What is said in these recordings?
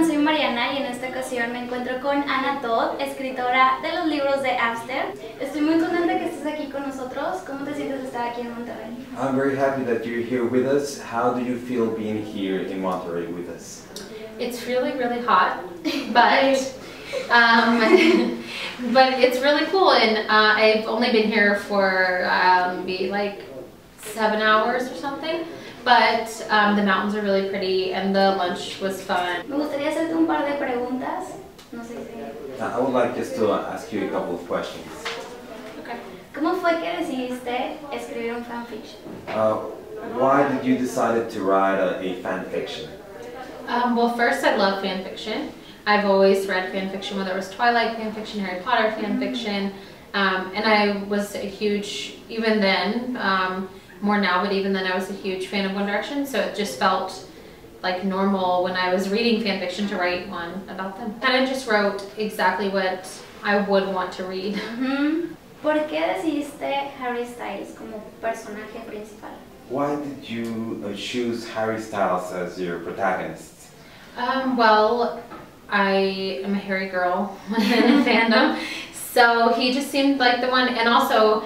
everyone, soy Mariana y en esta ocasión me encuentro con Anna Todd, escritora de los libros de After. Estoy muy contenta que estés aquí con nosotros. ¿Cómo te sientes estar aquí en Monterrey? I'm very happy that you're here with us. How do you feel being here in Monterrey with us? It's really, really hot, but but it's really cool, and I've only been here for maybe like 7 hours or something. But the mountains are really pretty and the lunch was fun. Me gustaría hacerte un par de preguntas. No sé si... I would like just to ask you a couple of questions. Okay. ¿Cómo fue que decidiste escribir un fanfiction? Why did you decide to write a fan fiction? Well, first, I love fan fiction. I've always read fan fiction, whether it was Twilight fan fiction, Harry Potter fan fiction, and I was a huge, even then, more now, but even then I was a huge fan of One Direction, so it just felt like normal when I was reading fan fiction to write one about them. Kind of just wrote exactly what I would want to read. ¿Por qué decidiste Harry Styles como personaje principal? Why did you choose Harry Styles as your protagonist? Well, I am a Harry girl in fandom, so he just seemed like the one, and also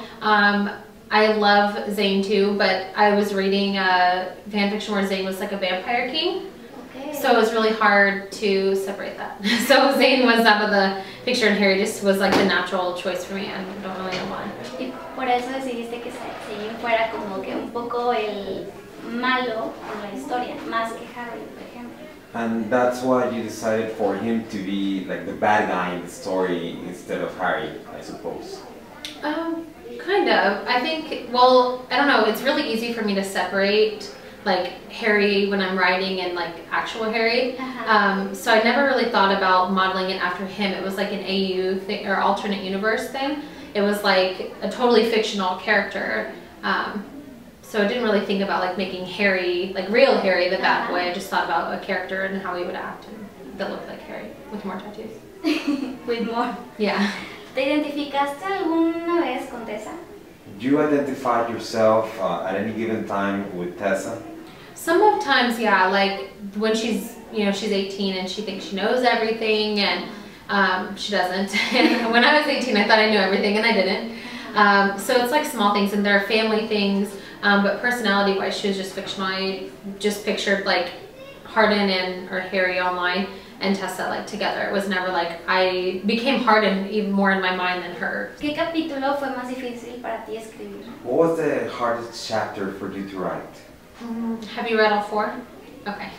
I love Zayn too, but I was reading a fan fiction where Zayn was like a vampire king. Okay. So it was really hard to separate that. So Zayn was out of the picture and Harry just was like the natural choice for me. I don't really know why. Y por eso decidiste que Zayn fuera como que un poco el malo en la historia, más que Harry, por ejemplo. And that's why you decided for him to be like the bad guy in the story instead of Harry, I suppose. Kind of. I think, well, I don't know, it's really easy for me to separate like Harry when I'm writing and like actual Harry. So I never really thought about modeling it after him. It was like an AU thing or alternate universe thing. It was like a totally fictional character. So I didn't really think about like making Harry, like real Harry, the bad boy. I just thought about a character and how he would act and that looked like Harry with more tattoos. With more. Yeah. ¿Te identificaste alguna vez con Tessa? Do you identify yourself at any given time with Tessa? Sometimes, yeah, like when she's, you know, she's 18 and she thinks she knows everything and she doesn't. And when I was 18, I thought I knew everything and I didn't. So it's like small things and there are family things, but personality-wise, she was just fictional. I just pictured like Hardin or Harry online and Tessa like together. It was never like I became Hardin even more in my mind than her. ¿Qué capítulo fue más difícil para ti escribir? What was the hardest chapter for you to write? Have you read all 4? Okay,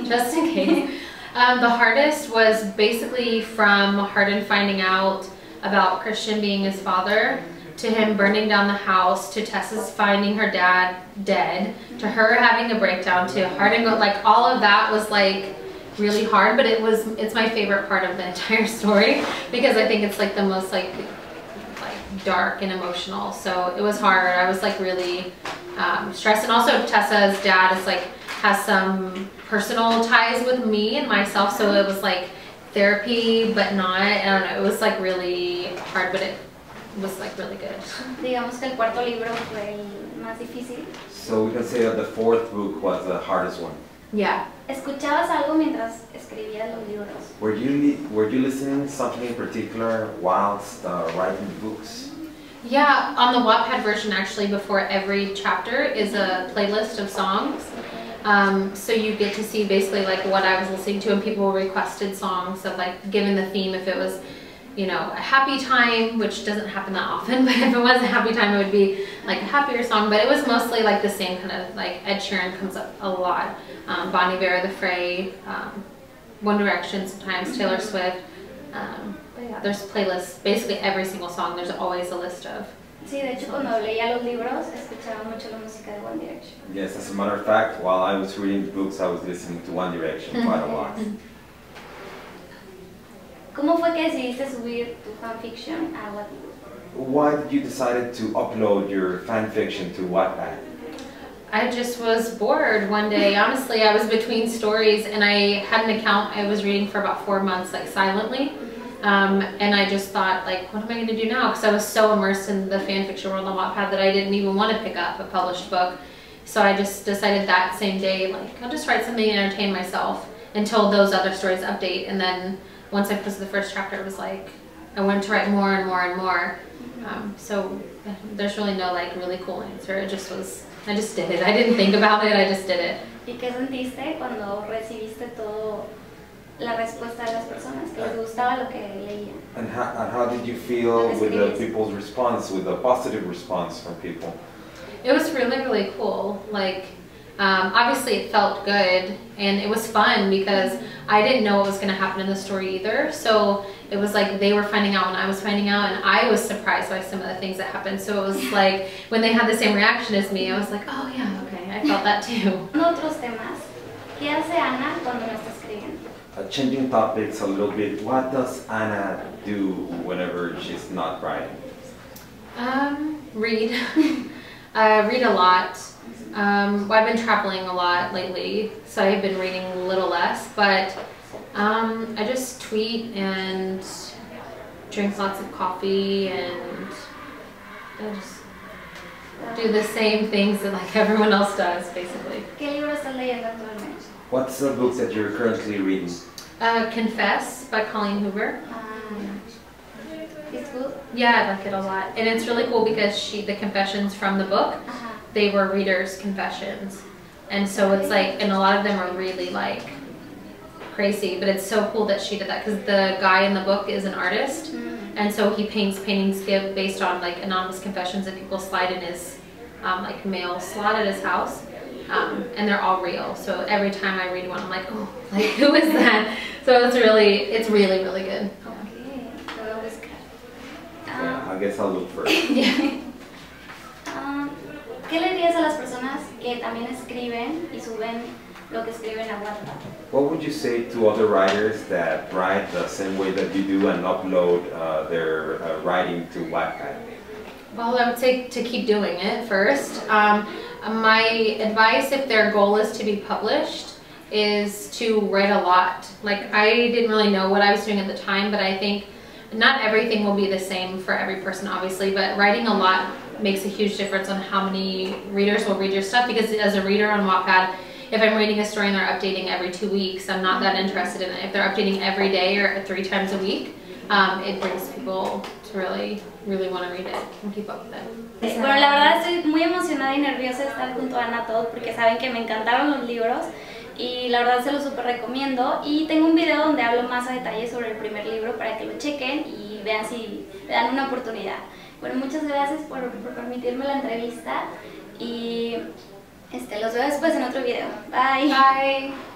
just in case. The hardest was basically from Hardin finding out about Christian being his father, to him burning down the house, to Tessa's finding her dad dead, to her having a breakdown, to Hardin, like all of that was like really hard, but it's my favorite part of the entire story because I think it's like the most like dark and emotional. So it was hard. I was like really stressed, and also Tessa's dad is like has some personal ties with me and myself, so it was like therapy but not, I don't know, it was like really hard, but it was like really good. Digamos que el cuarto libro fue el más difícil. So we can say that the 4th book was the hardest one. Yeah. ¿Escuchabas algo mientras escribías los libros? Were you listening to something in particular whilst writing the books? Yeah, on the Wattpad version actually before every chapter is a playlist of songs. So you get to see basically like what I was listening to, and people requested songs of like given the theme, if it was, you know, a happy time, which doesn't happen that often, but if it was a happy time, it would be like a happier song. But it was mostly like the same kind of, like Ed Sheeran comes up a lot, Bon Iver, The Fray, One Direction sometimes, Taylor Swift. But yeah, there's playlists, basically every single song, there's always a list of. Sí, de hecho cuando leía los libros escuchaba mucho la música de One Direction. Yes, as a matter of fact, while I was reading the books, I was listening to One Direction quite a lot. ¿Cómo fue que decidiste subir tu fanfiction a Wattpad? Why did you decide to upload your fan fiction to Wattpad? I just was bored one day. Honestly, I was between stories and I had an account I was reading for about 4 months, like silently. And I just thought, like, what am I going to do now? Because I was so immersed in the fan fiction world on Wattpad that I didn't even want to pick up a published book. So I just decided that same day, like, I'll just write something to entertain myself. until those other stories update. And then once I posted the first chapter, it was like I wanted to write more and more and more. So there's really no like really cool answer. It just was, I just did it. I didn't think about it, I just did it. ¿Y qué sentiste cuando recibiste todo la respuesta de las personas que les gustaba lo que leían? And how did you feel with the people's response, with the positive response from people? It was really, really cool. Like, obviously it felt good and it was fun because I didn't know what was going to happen in the story either. So it was like they were finding out and I was finding out, and I was surprised by some of the things that happened. So it was like when they had the same reaction as me, I was like, oh yeah, okay, I felt that too. Otros temas. ¿Qué hace Ana cuando no está escribiendo? Changing topics a little bit, what does Anna do whenever she's not writing? Read. Read a lot. Well, I've been traveling a lot lately, so I've been reading a little less, but I just tweet and drink lots of coffee and I just do the same things that like everyone else does, basically. ¿Qué libro estás leyendo actualmente? What's the book that you're currently reading? Confess by Colleen Hoover. It's good? Yeah, I like it a lot. And it's really cool because the confessions from the book, they were readers' confessions. And so it's like, and a lot of them are really like crazy, but it's so cool that she did that because the guy in the book is an artist. And so he paints paintings based on like anonymous confessions that people slide in his like mail slot at his house. And they're all real. So every time I read one, I'm like, oh, like who is that? So it's really, really good. Okay, so that was good. Yeah, I guess I'll look for it. Yeah. ¿Qué le dirías a las personas que también escriben y suben lo que escriben a Wattpad? What would you say to other writers that write the same way that you do and upload their writing to Wattpad? Well, I would say to keep doing it first. My advice, if their goal is to be published, is to write a lot. Like, I didn't really know what I was doing at the time, but I think not everything will be the same for every person, obviously, but writing a lot makes a huge difference on how many readers will read your stuff, because as a reader on Wattpad, if I'm reading a story and they're updating every 2 weeks, I'm not that interested in it. If they're updating every day or 3 times a week, it brings people to really want to read it and keep up with it. Bueno, la verdad estoy muy emocionada y nerviosa de estar junto a Anna Todd porque saben que me encantaron los libros y la verdad se los súper recomiendo, y tengo un video donde hablo más a detalle sobre el primer libro para que lo chequen y vean si le dan una oportunidad. Bueno, muchas gracias por permitirme la entrevista y los veo después en otro video. Bye. Bye.